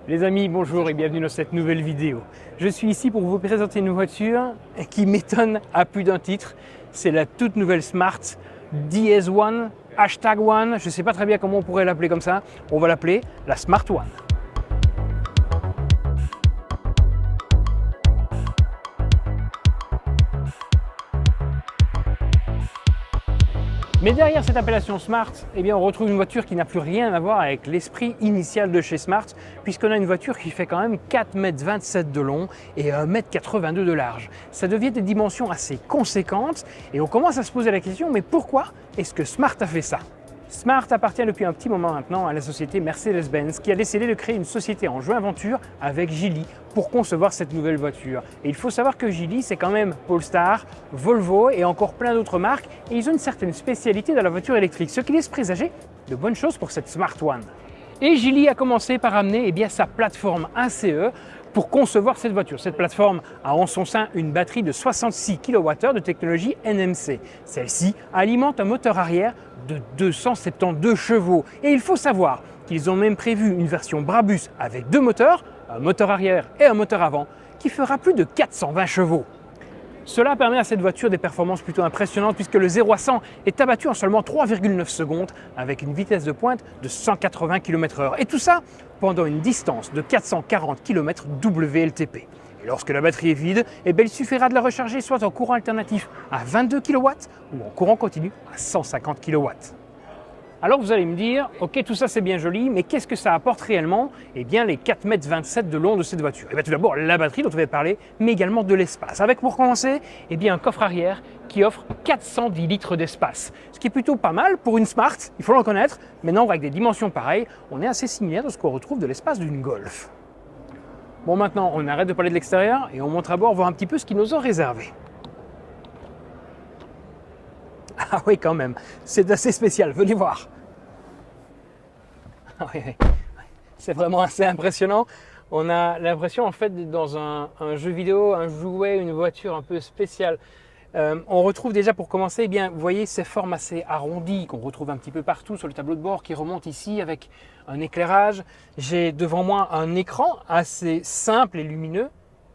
Les amis, bonjour et bienvenue dans cette nouvelle vidéo. Je suis ici pour vous présenter une voiture qui m'étonne à plus d'un titre. C'est la toute nouvelle Smart DS1, #1, je ne sais pas très bien comment on pourrait l'appeler comme ça. On va l'appeler la Smart One. Mais derrière cette appellation Smart, on retrouve une voiture qui n'a plus rien à voir avec l'esprit initial de chez Smart, puisqu'on a une voiture qui fait quand même 4,27 m de long et 1,82 m de large. Ça devient des dimensions assez conséquentes et on commence à se poser la question, mais pourquoi est-ce que Smart a fait ça ? Smart appartient depuis un petit moment maintenant à la société Mercedes-Benz qui a décidé de créer une société en joint venture avec Geely pour concevoir cette nouvelle voiture. Et il faut savoir que Geely, c'est quand même Polestar, Volvo et encore plein d'autres marques et ils ont une certaine spécialité dans la voiture électrique, ce qui laisse présager de bonnes choses pour cette Smart One. Et Geely a commencé par amener sa plateforme ACE pour concevoir cette voiture. Cette plateforme a en son sein une batterie de 66 kWh de technologie NMC. Celle-ci alimente un moteur arrière de 272 chevaux. Et il faut savoir qu'ils ont même prévu une version Brabus avec deux moteurs, un moteur arrière et un moteur avant, qui fera plus de 420 chevaux. Cela permet à cette voiture des performances plutôt impressionnantes puisque le 0 à 100 est abattu en seulement 3,9 secondes avec une vitesse de pointe de 180 km/h. Et tout ça pendant une distance de 440 km WLTP. Et lorsque la batterie est vide, il suffira de la recharger soit en courant alternatif à 22 kW ou en courant continu à 150 kW. Alors vous allez me dire, ok, tout ça c'est bien joli, mais qu'est-ce que ça apporte réellement ? Les 4,27 m de long de cette voiture. Tout d'abord la batterie dont on va parler, mais également de l'espace. Avec pour commencer, un coffre arrière qui offre 410 litres d'espace. Ce qui est plutôt pas mal pour une Smart, il faut le reconnaître. Maintenant, avec des dimensions pareilles, on est assez similaire de ce qu'on retrouve de l'espace d'une Golf. Bon, maintenant, on arrête de parler de l'extérieur et on monte à bord voir un petit peu ce qu'ils nous ont réservé. Ah oui, quand même, c'est assez spécial, venez voir. Oui, c'est vraiment assez impressionnant. On a l'impression en fait d'être dans un jeu vidéo, un jouet, une voiture un peu spéciale. On retrouve déjà pour commencer, vous voyez ces formes assez arrondies qu'on retrouve un petit peu partout sur le tableau de bord qui remonte ici avec un éclairage. J'ai devant moi un écran assez simple et lumineux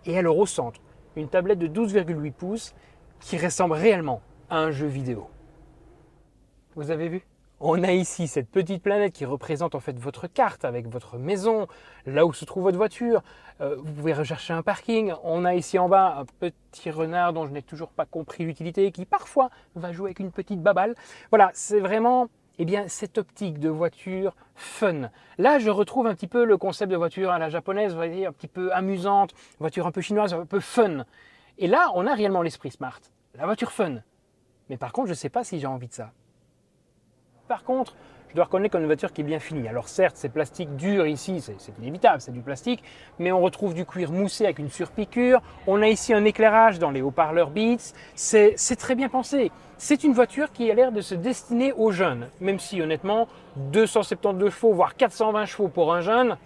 et alors au centre, une tablette de 12,8 pouces qui ressemble réellement à un jeu vidéo. Vous avez vu ? On a ici cette petite planète qui représente en fait votre carte avec votre maison, là où se trouve votre voiture. Vous pouvez rechercher un parking. On a ici en bas un petit renard dont je n'ai toujours pas compris l'utilité, qui parfois va jouer avec une petite baballe. Voilà, c'est vraiment cette optique de voiture fun. Là, je retrouve un petit peu le concept de voiture à la japonaise, vous voyez, un petit peu amusante, voiture un peu chinoise, un peu fun. Et là, on a réellement l'esprit Smart, la voiture fun. Mais par contre, je ne sais pas si j'ai envie de ça. Par contre, je dois reconnaître qu'on a une voiture qui est bien finie. Alors certes, c'est plastique dur ici, c'est inévitable, c'est du plastique, mais on retrouve du cuir moussé avec une surpiqûre. On a ici un éclairage dans les haut-parleurs Beats. C'est très bien pensé. C'est une voiture qui a l'air de se destiner aux jeunes, même si honnêtement, 272 chevaux, voire 420 chevaux pour un jeune,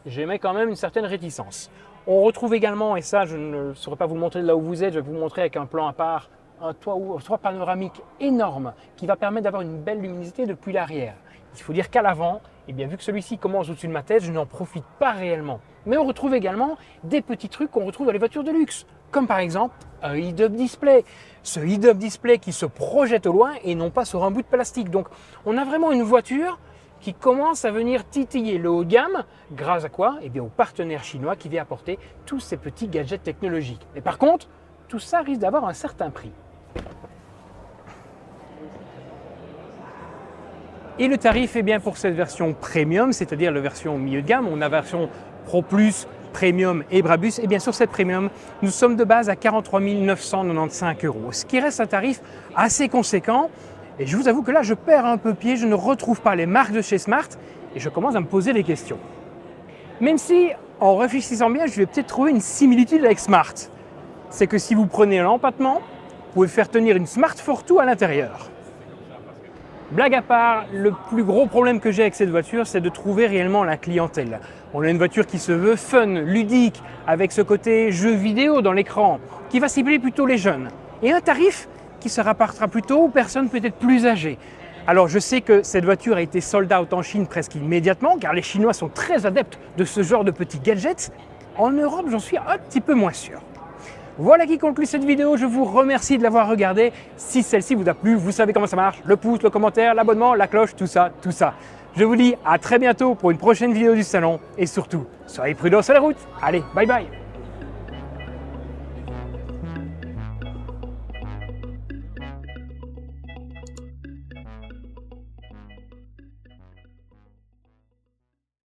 j'émets quand même une certaine réticence. On retrouve également, et ça je ne saurais pas vous le montrer de là où vous êtes, je vais vous montrer avec un plan à part, un toit panoramique énorme qui va permettre d'avoir une belle luminosité depuis l'arrière. Il faut dire qu'à l'avant, vu que celui-ci commence au-dessus de ma tête, je n'en profite pas réellement. Mais on retrouve également des petits trucs qu'on retrouve dans les voitures de luxe, comme par exemple un head-up display. Ce head-up display qui se projette au loin et non pas sur un bout de plastique. Donc on a vraiment une voiture qui commence à venir titiller le haut de gamme, grâce à quoi ? Au partenaire chinois qui vient apporter tous ces petits gadgets technologiques. Mais par contre, tout ça risque d'avoir un certain prix. Et le tarif pour cette version premium, c'est-à-dire la version milieu de gamme, on a la version Pro Plus, Premium et Brabus. Et bien sur cette Premium, nous sommes de base à 43 995 €, ce qui reste un tarif assez conséquent. Et je vous avoue que là, je perds un peu pied, je ne retrouve pas les marques de chez Smart et je commence à me poser des questions. Même si, en réfléchissant bien, je vais peut-être trouver une similitude avec Smart. C'est que si vous prenez l'empattement, vous pouvez faire tenir une Smart Fortwo à l'intérieur. Blague à part, le plus gros problème que j'ai avec cette voiture, c'est de trouver réellement la clientèle. On a une voiture qui se veut fun, ludique, avec ce côté jeu vidéo dans l'écran, qui va cibler plutôt les jeunes. Et un tarif qui se rapportera plutôt aux personnes peut-être plus âgées. Alors je sais que cette voiture a été sold out en Chine presque immédiatement, car les Chinois sont très adeptes de ce genre de petits gadgets. En Europe, j'en suis un petit peu moins sûr. Voilà qui conclut cette vidéo, je vous remercie de l'avoir regardée. Si celle-ci vous a plu, vous savez comment ça marche, le pouce, le commentaire, l'abonnement, la cloche, tout ça, tout ça. Je vous dis à très bientôt pour une prochaine vidéo du salon et surtout, soyez prudents sur la route. Allez, bye bye.